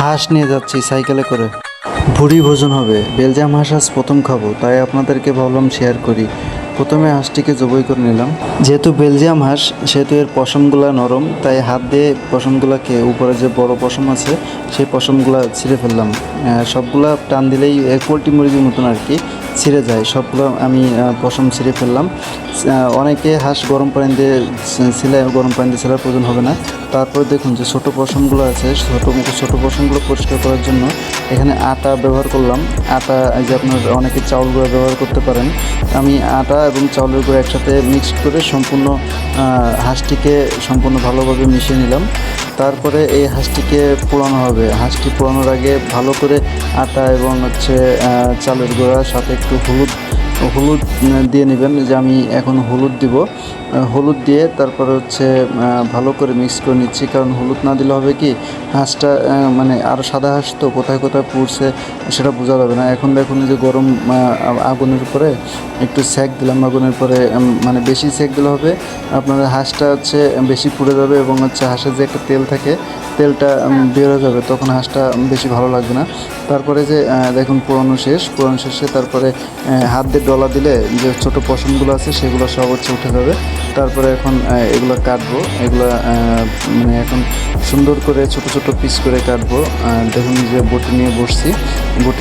হাঁস নিয়ে যাচ্ছি সাইকেলে করে। ভুড়ি ভোজন হবে। বেলজিয়াম হাঁস আজ প্রথম খাবো, তাই আপনাদেরকে ভাবলাম শেয়ার করি। প্রথমে হাঁসটিকে জবাই করে নিলাম। যেহেতু বেলজিয়াম হাঁস সেহেতু এর পশমগুলা নরম, তাই হাত দিয়ে পশমগুলাকে, উপরে যে বড় পশম আছে সেই পশমগুলা ছিঁড়ে ফেললাম। সবগুলা টান দিলেই পোলট্রি মুরগির মতন আর কি ছিঁড়ে যায়। সবগুলো আমি পশম ছিঁড়ে ফেললাম। অনেকে হাঁস গরম পানি দিয়ে গরম পানি দিয়ে ছেলার প্রয়োজন হবে না। তারপরে দেখুন যে ছোটো পশমগুলো আছে, ছোটো পশমগুলো পরিষ্কার করার জন্য এখানে আটা ব্যবহার করলাম। আটা, এই যে আপনার অনেকে চাউল গুঁড়ো ব্যবহার করতে পারেন। আমি আটা এবং চাউলের গুঁড়ো একসাথে মিক্সড করে সম্পূর্ণ হাঁসটিকে সম্পূর্ণ ভালোভাবে মিশিয়ে নিলাম। তারপরে এই হাঁসটিকে পোড়ানো হবে। হাঁসটি পোড়ানোর আগে ভালো করে আটা এবং চালের গুঁড়ার সাথে একটু হলুদ হলুদ দিয়ে নেবেন। যে আমি এখন হলুদ দিব। হলুদ দিয়ে তারপরে ভালো করে মিক্স করে নিচ্ছি, কারণ হলুদ না দিলে হবে কি হাঁসটা মানে আরও সাদা হাঁস তো কোথায় কোথায় পুড়ছে সেটা বোঝা যাবে না। এখন দেখুন যে গরম আগুনের উপরে একটু সেঁক দিলাম। আগুনের পরে মানে বেশি সেঁক দিলে হবে আপনার হাঁসটা বেশি পুড়ে যাবে, এবং হাঁসের যে একটা তেল থাকে তেলটা বের হয়ে যাবে, তখন হাঁসটা বেশি ভালো লাগবে না। তারপরে যে দেখুন পোড়ানো শেষে তারপরে হাত দিয়ে ডলা দিলে যে ছোটো পশমগুলো আছে সেগুলো সব উঠে যাবে। তারপরে এখন এগুলো কাটবো। এগুলো মানে এখন সুন্দর করে ছোট ছোট পিস করে কাটবো। দেখুন যে বটি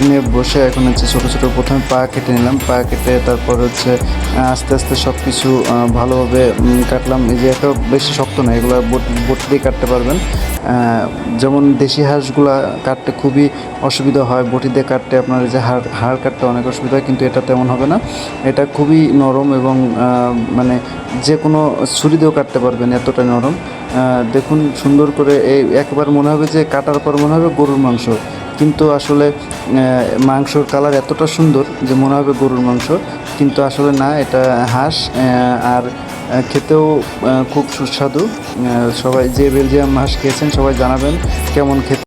নিয়ে বসে এখন ছোটো ছোটো প্রথমে পা কেটে নিলাম। পা কেটে তারপর আস্তে আস্তে সব কিছু ভালোভাবে কাটলাম। এই যে এত বেশি শক্ত না, এগুলো বটি দিয়ে কাটতে পারবেন। যেমন দেশি হাঁসগুলা কাটতে খুবই অসুবিধা হয়, বটি দিয়ে কাটতে আপনার যে হাড় কাটতে অনেক অসুবিধা হয়, কিন্তু এটা তেমন হবে না। এটা খুবই নরম এবং মানে যে কোনো ছুরি দিয়েও কাটতে পারবেন, এতটা নরম। দেখুন সুন্দর করে একবার মনে হবে যে কাটার পর মনে হবে গরুর মাংস, কিন্তু আসলে মাংসর কালার এতটা সুন্দর যে মনে হবে গরুর মাংস, কিন্তু আসলে না, এটা হাঁস। আর খেতেও খুব সুস্বাদু। সবাই যে বেলজিয়াম হাঁস খেয়েছেন সবাই জানাবেন কেমন খেতে।